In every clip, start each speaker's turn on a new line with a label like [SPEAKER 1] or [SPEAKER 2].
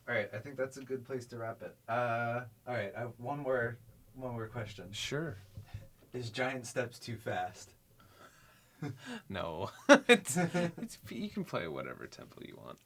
[SPEAKER 1] All right, I think that's a good place to wrap it. All right, I have one more question.
[SPEAKER 2] Sure.
[SPEAKER 1] Is Giant Steps too fast?
[SPEAKER 2] No. It's you can play whatever tempo you want.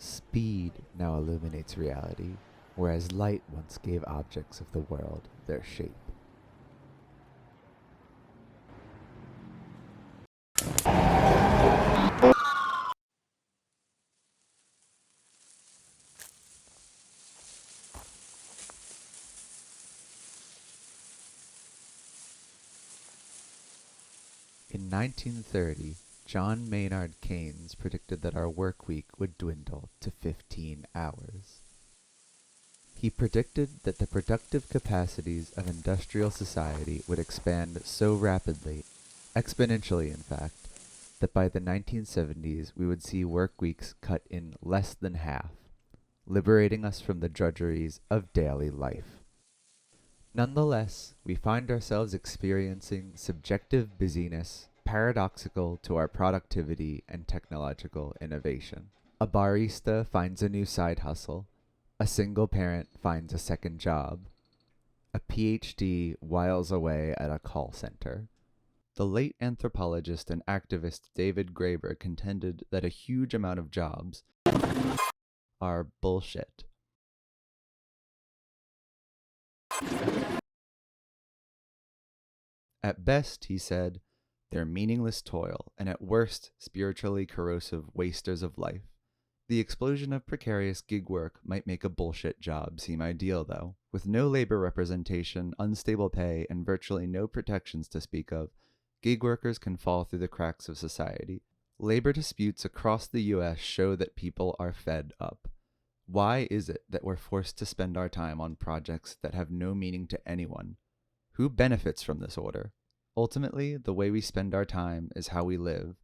[SPEAKER 3] Speed now illuminates reality, whereas light once gave objects of the world their shape. In 1930, John Maynard Keynes predicted that our work week would dwindle to 15 hours. He predicted that the productive capacities of industrial society would expand so rapidly, exponentially in fact, that by the 1970s we would see work weeks cut in less than half, liberating us from the drudgeries of daily life. Nonetheless, we find ourselves experiencing subjective busyness paradoxical to our productivity and technological innovation. A barista finds a new side hustle, a single parent finds a second job, a PhD whiles away at a call center. The late anthropologist and activist David Graeber contended that a huge amount of jobs are bullshit. At best, he said, they're meaningless toil, and at worst, spiritually corrosive wasters of life. The explosion of precarious gig work might make a bullshit job seem ideal, though. With no labor representation, unstable pay, and virtually no protections to speak of, gig workers can fall through the cracks of society. Labor disputes across the US show that people are fed up. Why is it that we're forced to spend our time on projects that have no meaning to anyone? Who benefits from this order? Ultimately, the way we spend our time is how we live.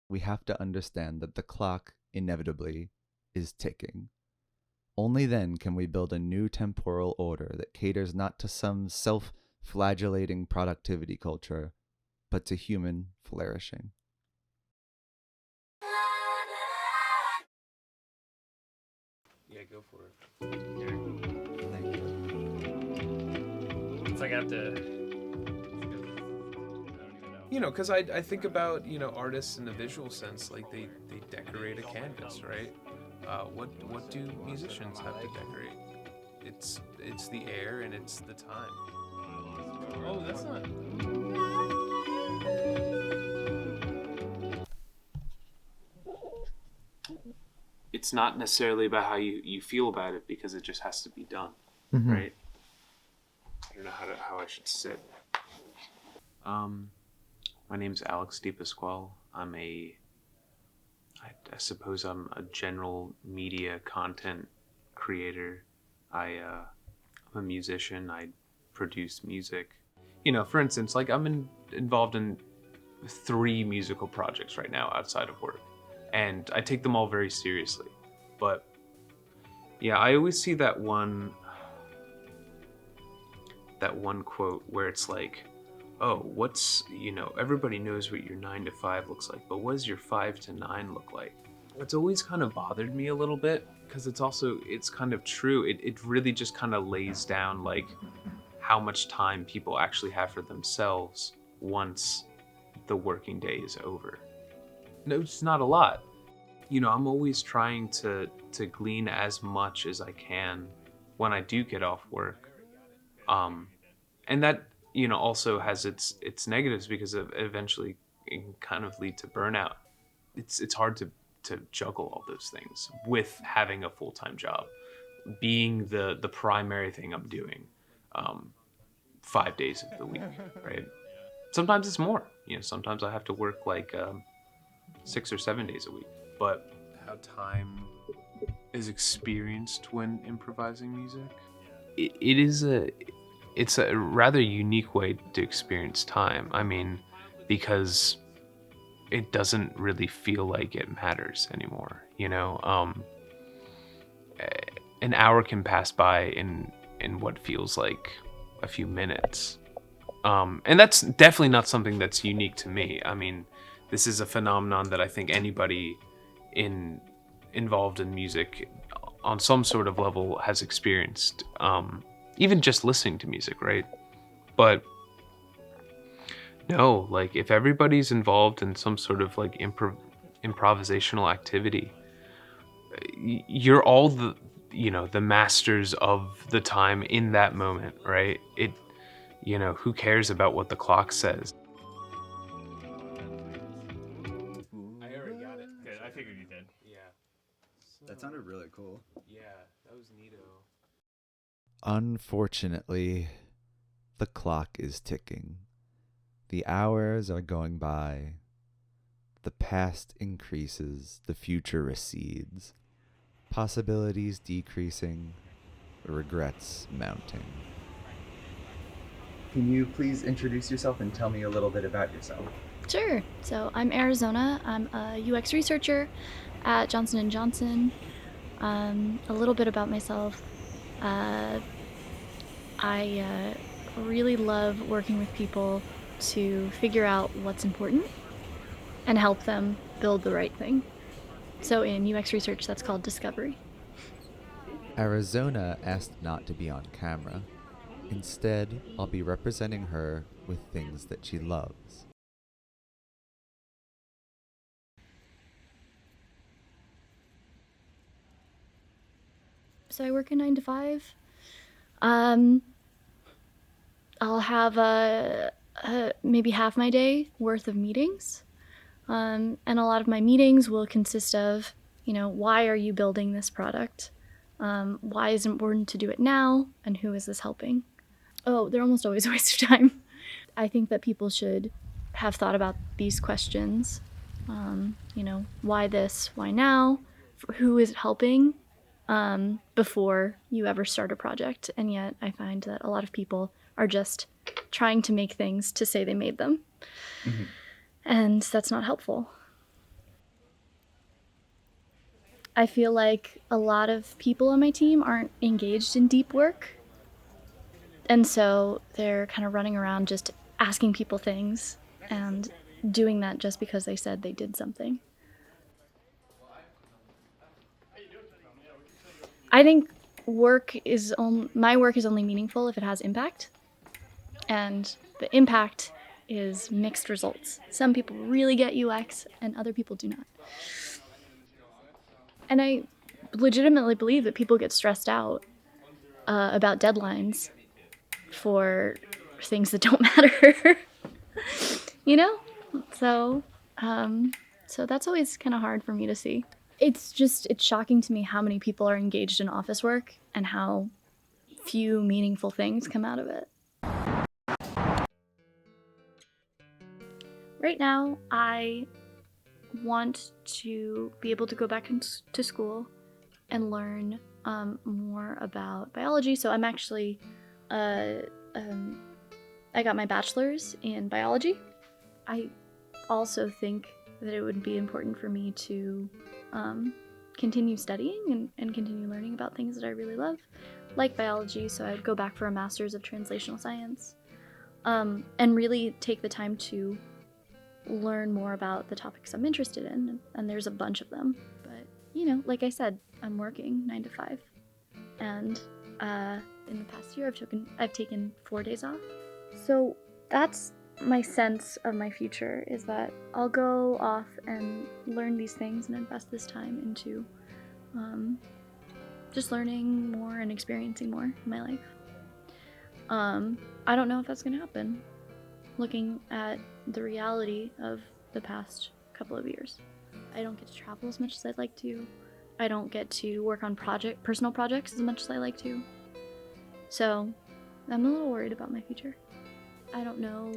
[SPEAKER 3] We have to understand that the clock, inevitably, is ticking. Only then can we build a new temporal order that caters not to some self-flagellating productivity culture, but to human flourishing.
[SPEAKER 2] Yeah, go for it.
[SPEAKER 3] Thank you.
[SPEAKER 4] It's like I have to.
[SPEAKER 2] Because I think about, artists in the visual sense, like they decorate a canvas, right? What do musicians have to decorate? It's the air and it's the time. Oh, that's not. It's not necessarily about how you feel about it because it just has to be done, right? I don't know how I should sit. My name's Alex DePasquale. I suppose I'm a general media content creator. I'm a musician. I produce music. For instance, like involved in 3 musical projects right now outside of work, and I take them all very seriously. But yeah, I always see that one quote where it's like, oh, everybody knows what your 9 to 5 looks like, but what does your 5 to 9 look like? It's always kind of bothered me a little bit because it's kind of true. It really just kind of lays down like how much time people actually have for themselves once the working day is over. No, it's not a lot. I'm always trying to glean as much as I can when I do get off work. And that, also has its negatives because eventually it can kind of lead to burnout. It's hard to juggle all those things with having a full-time job, being the primary thing I'm doing. 5 days of the week, right? Sometimes it's more. Sometimes I have to work like 6 or 7 days a week. But how time is experienced when improvising music, it's a rather unique way to experience time. I mean, because it doesn't really feel like it matters anymore. An hour can pass by in what feels like a few minutes. And that's definitely not something that's unique to me. I mean, this is a phenomenon that I think anybody involved in music on some sort of level has experienced. Even just listening to music, right? But no, like if everybody's involved in some sort of like improvisational activity, you're all the masters of the time in that moment, right? Who cares about what the clock says?
[SPEAKER 4] I already got it. Good. I figured you did.
[SPEAKER 2] Yeah.
[SPEAKER 1] That sounded really cool.
[SPEAKER 2] Yeah, that was neato.
[SPEAKER 3] Unfortunately, the clock is ticking. The hours are going by. The past increases, the future recedes. Possibilities decreasing, regrets mounting.
[SPEAKER 1] Can you please introduce yourself and tell me a little bit about yourself?
[SPEAKER 5] Sure. So I'm Arizona. I'm a UX researcher at Johnson & Johnson. A little bit about myself. I really love working with people to figure out what's important and help them build the right thing. So in UX research, that's called discovery.
[SPEAKER 3] Arizona asked not to be on camera. Instead, I'll be representing her with things that she loves.
[SPEAKER 5] So I work a 9 to 5. I'll have maybe half my day worth of meetings. And a lot of my meetings will consist of, why are you building this product? Why is it important to do it now? And who is this helping? Oh, they're almost always a waste of time. I think that people should have thought about these questions. Why this? Why now? Who is it helping? Before you ever start a project. And yet I find that a lot of people are just trying to make things to say they made them. Mm-hmm. And that's not helpful. I feel like a lot of people on my team aren't engaged in deep work. And so they're kind of running around just asking people things and doing that just because they said they did something. I think my work is only meaningful if it has impact. And the impact is mixed results. Some people really get UX and other people do not. And I legitimately believe that people get stressed out about deadlines for things that don't matter. So that's always kind of hard for me to see. It's shocking to me how many people are engaged in office work and how few meaningful things come out of it. Right now, I want to be able to go back to school and learn more about biology. So I'm actually, I got my bachelor's in biology. I also think that it would be important for me to continue studying and continue learning about things that I really love, like biology. So I'd go back for a master's of translational science and really take the time to learn more about the topics I'm interested in, and there's a bunch of them. But like I said, I'm working 9 to 5, and in the past year I've taken 4 days off. So that's my sense of my future, is that I'll go off and learn these things and invest this time into just learning more and experiencing more in my life. I don't know if that's gonna happen, looking at the reality of the past couple of years. I don't get to travel as much as I'd like to. I don't get to work on personal projects as much as I like to. So I'm a little worried about my future. I don't know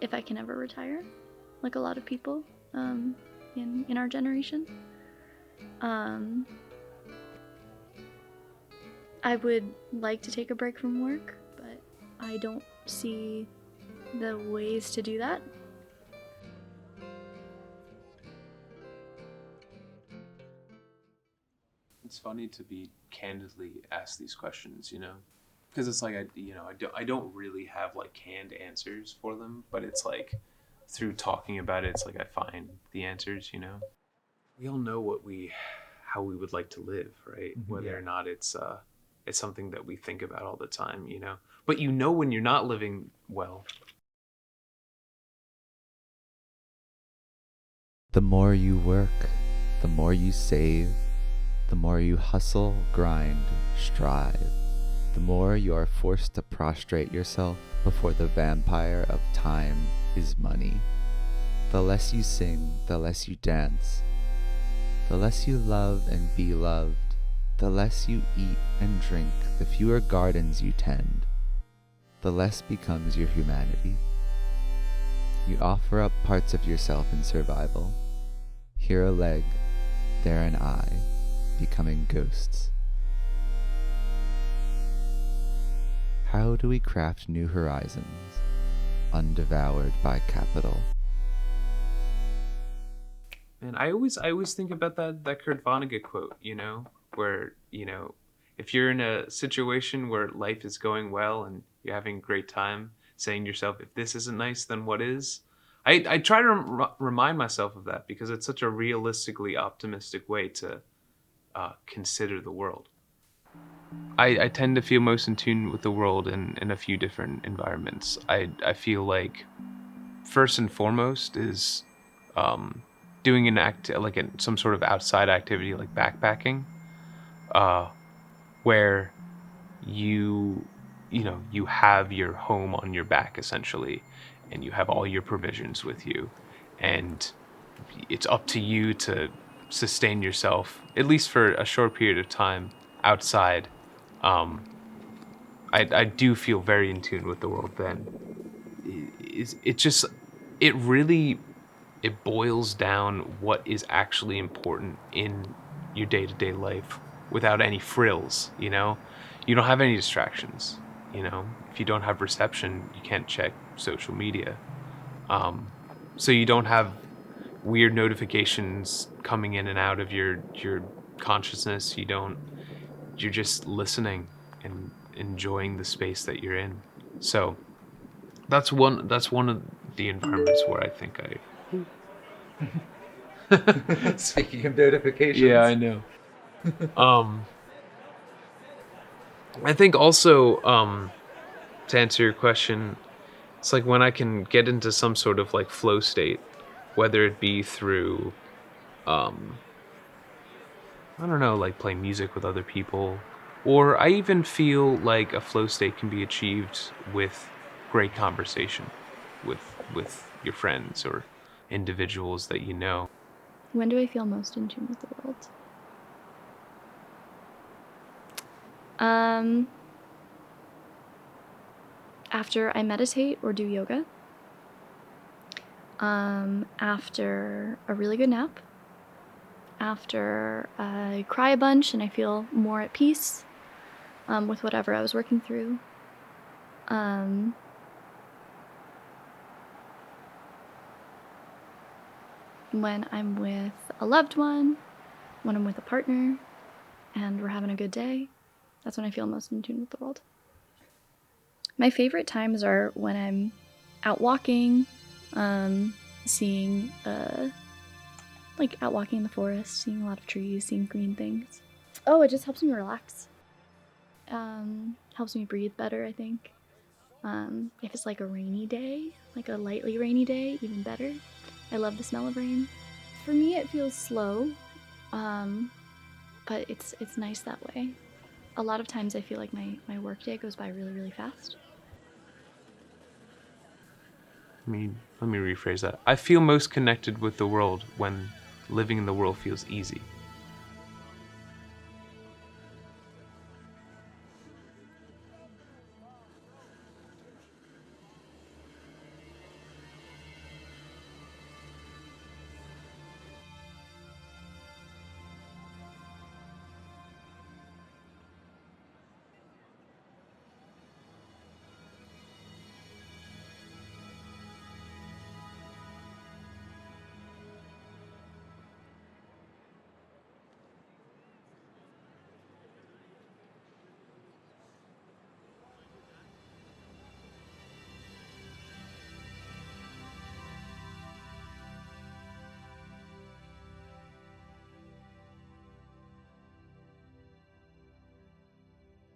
[SPEAKER 5] if I can ever retire, like a lot of people in our generation. I would like to take a break from work, but I don't see the ways to do that.
[SPEAKER 2] It's funny to be candidly asked these questions, because it's like I don't really have like canned answers for them, but it's like through talking about it, it's like I find the answers. We all know how we would like to live, right? Whether or not it's something that we think about all the time, But when you're not living well.
[SPEAKER 3] The more you work, the more you save, the more you hustle, grind, strive, the more you are forced to prostrate yourself before the vampire of time is money. The less you sing, the less you dance, the less you love and be loved, the less you eat and drink, the fewer gardens you tend, the less becomes your humanity. You offer up parts of yourself in survival. Here a leg, there an eye, becoming ghosts. How do we craft new horizons, undevoured by capital?
[SPEAKER 2] And I always think about that Kurt Vonnegut quote, where, if you're in a situation where life is going well and you're having a great time, saying to yourself, if this isn't nice, then what is? I try to remind myself of that because it's such a realistically optimistic way to consider the world. I tend to feel most in tune with the world in a few different environments. I feel like first and foremost is doing an some sort of outside activity like backpacking, where you have your home on your back essentially, and you have all your provisions with you, and it's up to you to sustain yourself at least for a short period of time outside. I do feel very in tune with the world then. It boils down what is actually important in your day-to-day life without any frills, You don't have any distractions, If you don't have reception, you can't check social media. So you don't have weird notifications coming in and out of your consciousness. You're just listening and enjoying the space that you're in. So that's one of the environments where I think
[SPEAKER 1] Speaking of notifications.
[SPEAKER 2] Yeah, I know. I think also, to answer your question, it's like when I can get into some sort of like flow state, whether it be through, I don't know, like playing music with other people, or I even feel like a flow state can be achieved with great conversation with your friends or individuals that you know.
[SPEAKER 5] When do I feel most in tune with the world? After I meditate or do yoga. After a really good nap. After I cry a bunch and I feel more at peace with whatever I was working through. When I'm with a loved one, when I'm with a partner, and we're having a good day, that's when I feel most in tune with the world. My favorite times are when I'm out walking, seeing, out walking in the forest, seeing a lot of trees, seeing green things. Oh, it just helps me relax. Helps me breathe better, I think. If it's like a rainy day, like a lightly rainy day, even better. I love the smell of rain. For me, it feels slow, but it's nice that way. A lot of times I feel like my work day goes by really, really fast.
[SPEAKER 2] Let me rephrase that. I feel most connected with the world when living in the world feels easy.